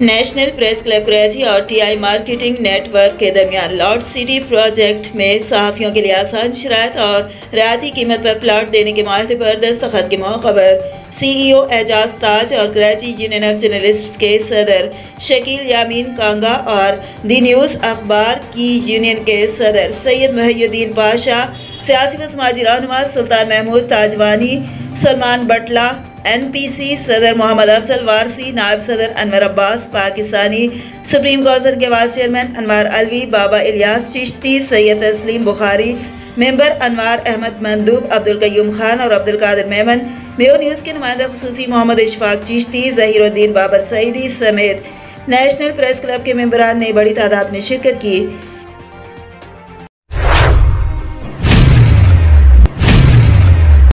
National press club Karachi اور T I marketing network کے درمیان لاٹ سٹی پروجیکٹ میں صحافیوں کے لیے آسان شرائط اور رعایتی قیمت پر پلاٹ دینے کے معاہدے پر دستخط کے موقع پر سی ای او اعجاز تاج اور کراچی یونین آف جرنلسٹس کے صدر شکیل یامین کانگا اور دی نیوز اخبار کی یونین کے صدر سید محی الدین پاشا، سیاسی و سماجی رہنما سلطان محمود تاجوانی، سلمان بٹلہ، این پی سی صدر محمد افضل وارسی، نائب صدر انور عباس پاکستانی، سپریم کونسل کے وائس چیئرمین انوار علوی، بابا الیاس چشتی، سید تسلیم بخاری، ممبر انوار احمد مندوب، عبدالقیوم خان اور عبدالقادر میمن، میو نیوز کے نمائندہ خصوصی محمد اشفاق چشتی، ظہیر الدین بابر سعیدی سمیت نیشنل پریس کلب کے ممبران نے بڑی تعداد میں شرکت کی۔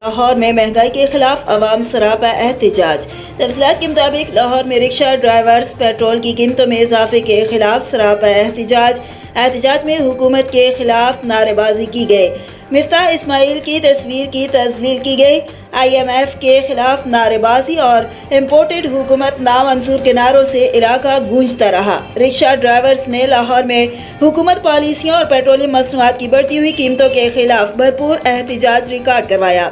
لاہور میں مہنگائی کے خلاف عوام سراپا احتجاج۔ تفصیلات کے مطابق لاہور میں رکشہ ڈرائیورز پیٹرول کی قیمتوں میں اضافے کے خلاف سراپا احتجاج میں حکومت کے خلاف نعرے بازی کی گئی۔ مفتاح اسماعیل کی تصویر کی تذلیل کی گئی۔ آئی ایم ایف کے خلاف نعرے بازی اور امپورٹڈ حکومت نامنظور کے نعروں سے علاقہ گونجتا رہا۔ رکشہ ڈرائیورز نے لاہور میں حکومت پالیسیوں اور پیٹرولیم مصنوعات کی بڑھتی ہوئی قیمتوں کے خلاف بھرپور احتجاج ریکارڈ کروایا۔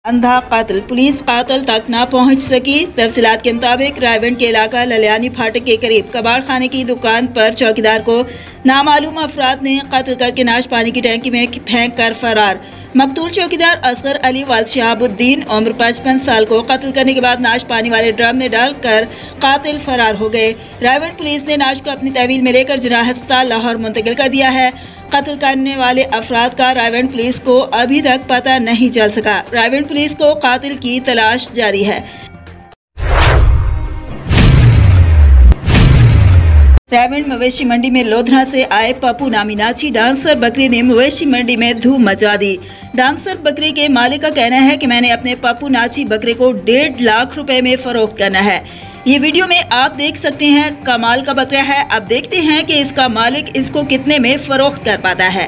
اندھا قتل، پولیس قاتل تک نہ پہنچ سکی۔ تفصیلات کے مطابق رائیونڈ کے علاقہ للیانی پھاٹک کے قریب کباڑ خانے کی دکان پر چوکیدار کو نامعلوم افراد نے قتل کر کے ناش پانی کی ٹینکی میں پھینک کر فرار۔ مقتول چوکیدار اصغر علی والد شہاب الدین عمر 55 سال کو قتل کرنے کے بعد ناش پانی والے ڈرم میں ڈال کر قاتل فرار ہو گئے۔ رائیونڈ پولیس نے ناش کو اپنی تحویل میں لے کر جناح ہسپتال لاہور منتقل کر دیا ہے۔ قتل کرنے والے افراد کا رائیونڈ پولیس کو ابھی تک پتہ نہیں چل سکا۔ رائیونڈ پولیس کو قاتل کی تلاش جاری ہے۔ رائیونڈ مویشی منڈی میں لودھرا سے آئے پپو نامی ناچی ڈانسر بکری نے مویشی منڈی میں دھوم مچا دی۔ ڈانسر بکری کے مالک کا کہنا ہے کہ میں نے اپنے پپو ناچی بکرے کو 1.5 لاکھ روپے میں فروخت کرنا ہے۔ یہ ویڈیو میں آپ دیکھ سکتے ہیں، کمال کا بکرا ہے۔ اب دیکھتے ہیں کہ اس کا مالک اس کو کتنے میں فروخت کر پاتا ہے۔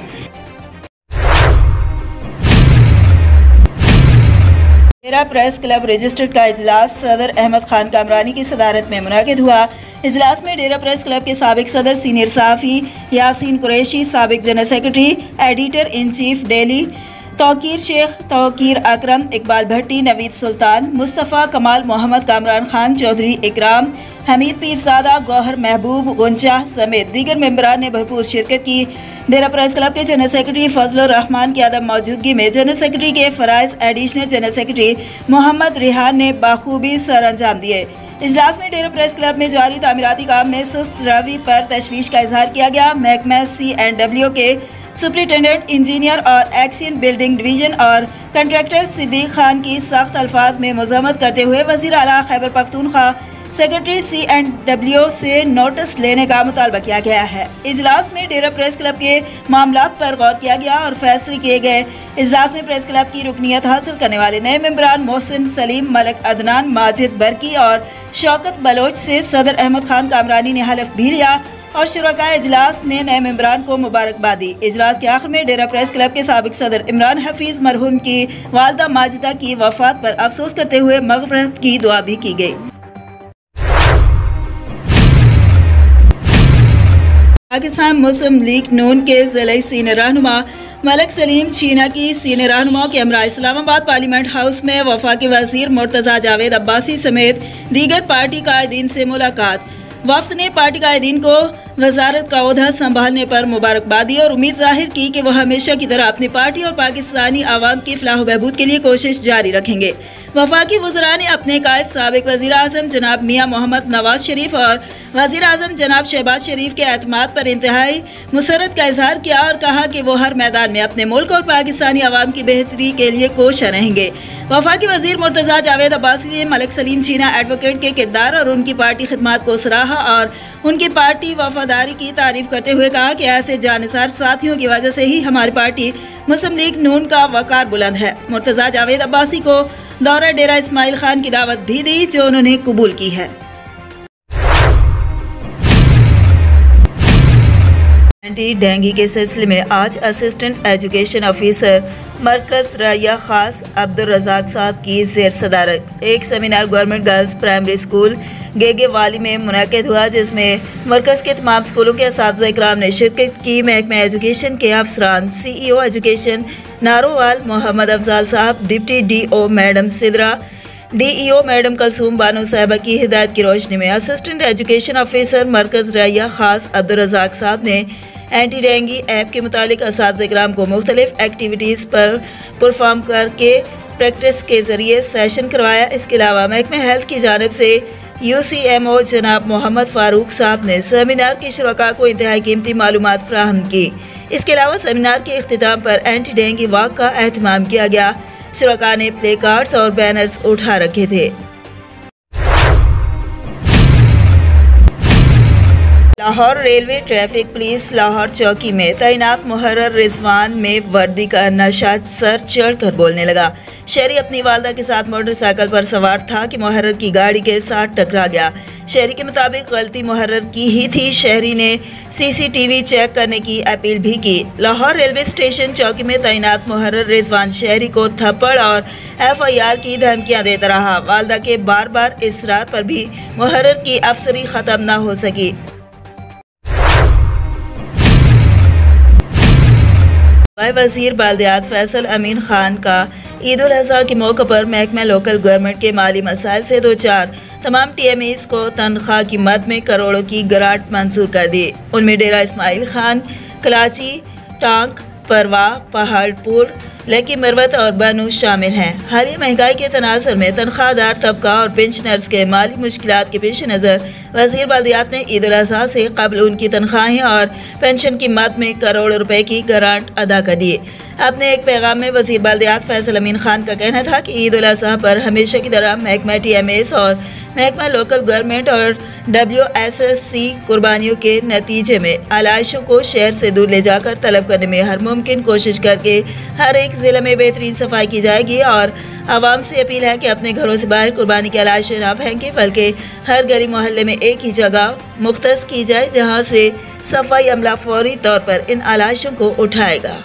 ڈیرہ پریس کلب رجسٹرڈ کا اجلاس صدر احمد خان کامرانی کی صدارت میں منعقد ہوا۔ اجلاس میں ڈیرہ پریس کلب کے سابق صدر سینئر صحافی یاسین قریشی، سابق general secretary, editor in chief daily Tauqeer Sheikh, Tauqeer اکرم، اقبال بھٹی، نوید سلطان، مصطفیٰ کمال، محمد کامران خان، چودھری اکرام، حمید پیرزادہ، گوہر محبوب، غنچہ سمیت دیگر ممبران نے بھرپور شرکت کی۔ ڈیرہ پریس کلب کے جنرل سیکرٹری فضل الرحمان کی عدم موجودگی میں جنرل سیکرٹری کے فرائض ایڈیشنل جنرل سیکرٹری محمد ریحان نے بخوبی سر انجام دیے۔ اجلاس میں ڈیرہ پریس کلب میں جاری تعمیراتی کام میں سست روی پر تشویش کا اظہار کیا گیا۔ محکمہ C&W کے سپرنٹینڈنٹ انجینئر اور ایکسین بلڈنگ ڈویژن اور کنٹریکٹر صدیق خان کی سخت الفاظ میں مذمت کرتے ہوئے وزیر اعلیٰ خیبر پختونخوا سیکرٹری C&W سے نوٹس لینے کا مطالبہ کیا گیا ہے۔ اجلاس میں ڈیرہ پریس کلب کے معاملات پر غور کیا گیا اور فیصلے کیے گئے۔ اجلاس میں پریس کلب کی رکنیت حاصل کرنے والے نئے ممبران محسن سلیم، ملک عدنان، ماجد برکی اور شوکت بلوچ سے صدر احمد خان کامرانی نے حلف بھی لیا اور شرکائے اجلاس نے نئے ممبران کو مبارکباد دی۔ اجلاس کے آخر میں ڈیرہ پریس کلب کے سابق صدر عمران حفیظ مرحوم کی والدہ ماجدہ کی وفات پر افسوس کرتے ہوئے مغفرت کی دعا بھی کی گئی۔ پاکستان مسلم لیگ نون کے ضلعی سینئر رہنما ملک سلیم چھینا کی سینئر رہنماؤں کے ہمراہ اسلام آباد پارلیمنٹ ہاؤس میں وفاقی وزیر مرتضیٰ جاوید عباسی سمیت دیگر پارٹی قائدین سے ملاقات۔ وفد نے پارٹی قائدین کو وزارت کا عہدہ سنبھالنے پر مبارکباد دی اور امید ظاہر کی کہ وہ ہمیشہ کی طرح اپنی پارٹی اور پاکستانی عوام کی فلاح و بہبود کے لیے کوشش جاری رکھیں گے۔ وفاقی وزراء نے اپنے قائد سابق وزیر اعظم جناب میاں محمد نواز شریف اور وزیر اعظم جناب شہباز شریف کے اعتماد پر انتہائی مسرت کا اظہار کیا اور کہا کہ وہ ہر میدان میں اپنے ملک اور پاکستانی عوام کی بہتری کے لیے کوشاں رہیں گے۔ وفاقی وزیر مرتضیٰ جاوید عباسی نے ملک سلیم چھینا ایڈوکیٹ کے کردار اور ان کی پارٹی خدمات کو سراہا اور ان کی پارٹی وفاداری کی تعریف کرتے ہوئے کہا کہ ایسے جانثار ساتھیوں کی وجہ سے ہی ہماری پارٹی مسلم لیگ نون کا وقار بلند ہے۔ مرتضیٰ جاوید عباسی کو دورہ ڈیرہ اسماعیل خان کی دعوت بھی دی جو انہوں نے قبول کی ہے۔ اینٹی ڈینگی کے سلسلے میں آج اسسٹنٹ ایجوکیشن آفیسر مرکز رعیہ خاص عبدالرزاق صاحب کی زیر صدارت ایک seminar government girls primary school Gigay Wali میں منعقد ہوا، جس میں مرکز کے تمام اسکولوں کے اساتذہ اکرام نے شرکت کی۔ محکمہ ایجوکیشن کے افسران، سی ای او ایجوکیشن نارووال محمد افضال صاحب، deputy D O madam Sidra, D E O madam Kulsoom Bano صاحبہ کی ہدایت کی روشنی میں اسسٹنٹ ایجوکیشن آفیسر مرکز رعیہ خاص عبدالرزاق صاحب نے اینٹی ڈینگی ایپ کے متعلق اساتذہ اکرام کو مختلف ایکٹیویٹیز پر پرفارم کر کے پریکٹس کے ذریعے سیشن کروایا۔ اس کے علاوہ محکمہ ہیلتھ کی جانب سے یو سی ایم او جناب محمد فاروق صاحب نے سیمینار کے شرکاء کو انتہائی قیمتی معلومات فراہم کی۔ اس کے علاوہ سیمینار کے اختتام پر اینٹی ڈینگی واک کا اہتمام کیا گیا۔ شرکاء نے پلے کارڈز اور بینرز اٹھا رکھے تھے۔ Lahore railway traffic police Lahore چوکی میں تعینات محرر رضوان میں وردی کا نشہ سر چڑھ کر بولنے لگا۔ شہری اپنی والدہ کے ساتھ موٹر سائیکل پر سوار تھا کہ محرر کی گاڑی کے ساتھ ٹکرا گیا۔ شہری کے مطابق غلطی محرر کی ہی تھی۔ شہری نے سی سی ٹی وی چیک کرنے کی اپیل بھی کی۔ لاہور ریلوے اسٹیشن چوکی میں تعینات محرر رضوان شہری کو تھپڑ اور ایف آئی آر کی دھمکیاں دیتا رہا۔ والدہ کے بار بار اصرار پر بھی محرر کی افسری ختم نہ ہو سکی۔ وزیر بلدیات فیصل امین خان کا عید الاضحیٰ کے موقع پر محکمہ لوکل گورنمنٹ کے مالی مسائل سے دوچار تمام ٹی ایم ایز کو تنخواہ کی مد میں کروڑوں کی گرانٹ منظور کر دی۔ ان میں ڈیرہ اسماعیل خان، کلاچی، ٹانک، پروا، پہاڑ پور، لکی مروت اور بنو شامل ہیں۔ حالیہ مہنگائی کے تناظر میں تنخواہ دار طبقہ اور پنشنرز کے مالی مشکلات کے پیش نظر وزیر بلدیات نے عید الاضحیٰ سے قبل ان کی تنخواہیں اور پینشن کی مد میں کروڑوں روپے کی گرانٹ ادا کر دی۔ اپنے ایک پیغام میں وزیر بلدیات فیصل امین خان کا کہنا تھا کہ عید الاضحیٰ پر ہمیشہ کی طرح محکمہ ٹی ایم ایس اور محکمہ لوکل گورنمنٹ اور ڈبلیو ایس ایس سی قربانیوں کے نتیجے میں علائشوں کو شہر سے دور لے جا کر طلب کرنے میں ہر ممکن کوشش کر کے ہر ایک ضلع میں بہترین صفائی کی جائے گی، اور عوام سے اپیل ہے کہ اپنے گھروں سے باہر قربانی کے علائشیں نہ پھینکیں، بلکہ ہر گلی محلے میں ایک ہی جگہ مختص کی جائے جہاں سے صفائی عملہ فوری طور پر ان علائشوں کو اٹھائے گا۔